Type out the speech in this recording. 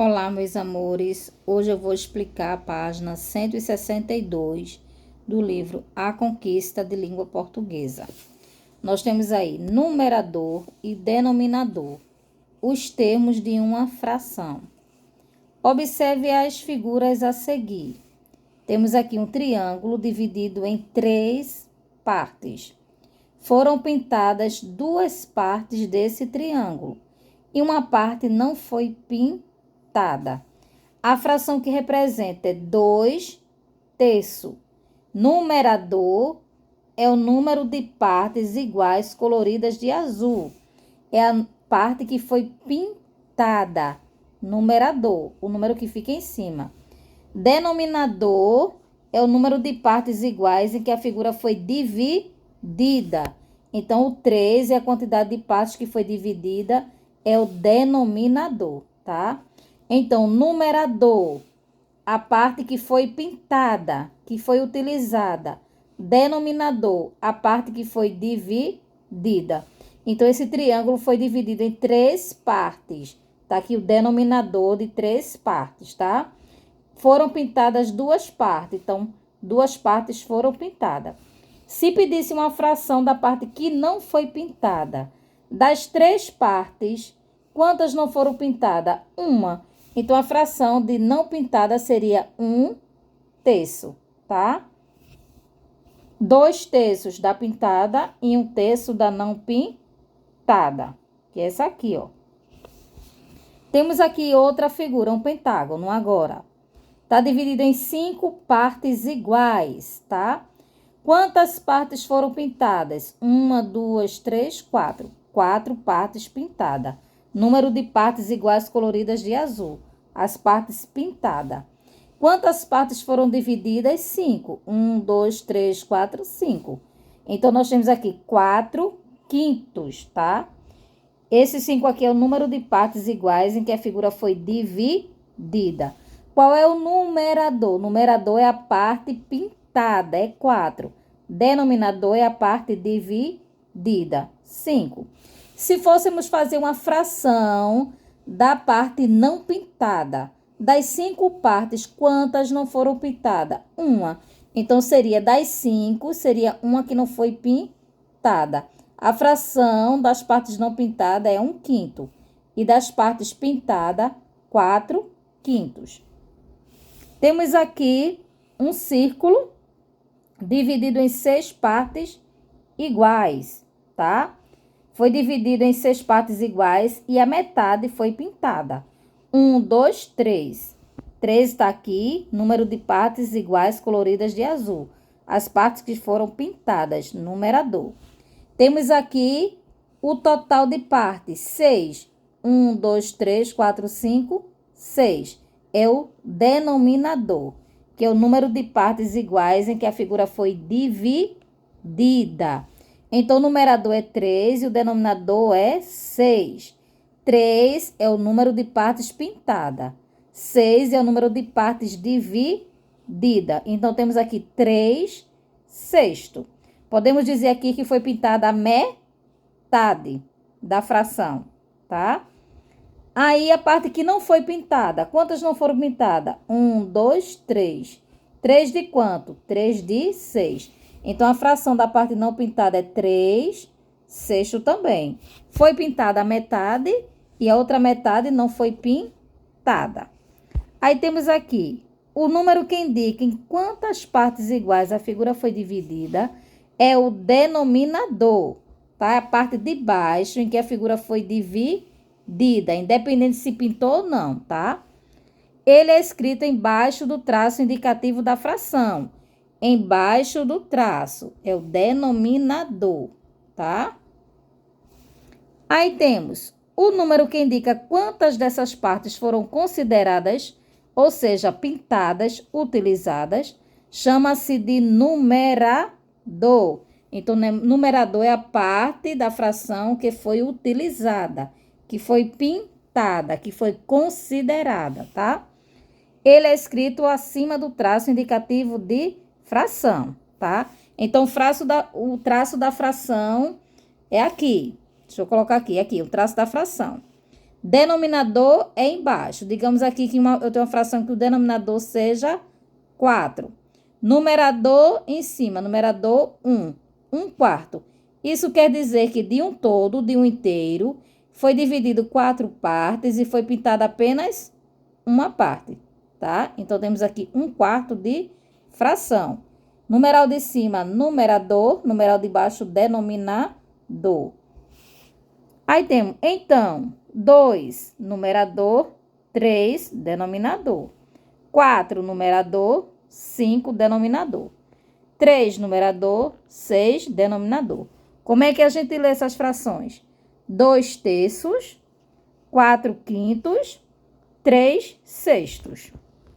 Olá, meus amores. Hoje eu vou explicar a página 162 do livro A Conquista de Língua Portuguesa. Nós temos aí numerador e denominador, os termos de uma fração. Observe as figuras a seguir. Temos aqui um triângulo dividido em 3 partes. Foram pintadas 2 partes desse triângulo e uma parte não foi pintada. A fração que representa é 2/3. Numerador é o número de partes iguais coloridas de azul. É a parte que foi pintada. Numerador, o número que fica em cima. Denominador é o número de partes iguais em que a figura foi dividida. Então, o 3 é a quantidade de partes que foi dividida, é o denominador, tá? Então, numerador, a parte que foi pintada, que foi utilizada. Denominador, a parte que foi dividida. Então, esse triângulo foi dividido em 3 partes. Tá aqui o denominador de 3 partes, tá? Foram pintadas 2 partes, então 2 partes foram pintadas. Se pedisse uma fração da parte que não foi pintada, das 3 partes, quantas não foram pintadas? Uma. Então, a fração de não pintada seria 1/3, tá? 2/3 da pintada e 1/3 da não pintada, que é essa aqui, ó. Temos aqui outra figura, um pentágono agora. Tá dividido em 5 partes iguais, tá? Quantas partes foram pintadas? 1, 2, 3, 4. 4 partes pintadas. Número de partes iguais coloridas de azul. As partes pintadas. Quantas partes foram divididas? 5. 1, 2, 3, 4, 5. Então, nós temos aqui 4/5, tá? Esse 5 aqui é o número de partes iguais em que a figura foi dividida. Qual é o numerador? Numerador é a parte pintada, é 4. Denominador é a parte dividida, 5. Se fôssemos fazer uma fração da parte não pintada, das 5 partes, quantas não foram pintadas? Uma. Então, seria das 5, seria uma que não foi pintada. A fração das partes não pintadas é 1/5. E das partes pintadas, 4/5. Temos aqui um círculo dividido em 6 partes iguais, tá? Foi dividido em 6 partes iguais e a metade foi pintada. 1, 2, 3. 3 está aqui, número de partes iguais coloridas de azul. As partes que foram pintadas, numerador. Temos aqui o total de partes, 6. 1, 2, 3, 4, 5, 6. É o denominador, que é o número de partes iguais em que a figura foi dividida. Então, o numerador é 3 e o denominador é 6. 3 é o número de partes pintada. 6 é o número de partes dividida. Então, temos aqui 3/6. Podemos dizer aqui que foi pintada a metade da fração, tá? Aí, a parte que não foi pintada. Quantas não foram pintadas? 1, 2, 3. 3 de quanto? 3 de 6. Então, a fração da parte não pintada é 3/6 também. Foi pintada a metade e a outra metade não foi pintada. Aí, temos aqui o número que indica em quantas partes iguais a figura foi dividida é o denominador, tá? A parte de baixo em que a figura foi dividida, independente se pintou ou não, tá? Ele é escrito embaixo do traço indicativo da fração. Embaixo do traço é o denominador, tá? Aí temos o número que indica quantas dessas partes foram consideradas, ou seja, pintadas, utilizadas, chama-se de numerador. Então, numerador é a parte da fração que foi utilizada, que foi pintada, que foi considerada, tá? Ele é escrito acima do traço indicativo de fração, tá? Então, o traço da fração é aqui. Deixa eu colocar aqui, o traço da fração. Denominador é embaixo. Digamos aqui que eu tenho uma fração que o denominador seja 4. Numerador em cima, numerador 1. 1/4. Isso quer dizer que de um todo, de um inteiro, foi dividido 4 partes e foi pintada apenas uma parte, tá? Então, temos aqui 1/4 de fração. Numeral de cima, numerador. Numeral de baixo, denominador. Aí temos, então, 2, numerador. 3, denominador. 4, numerador. 5, denominador. 3, numerador. 6, denominador. Como é que a gente lê essas frações? 2/3, 4/5, 3/6.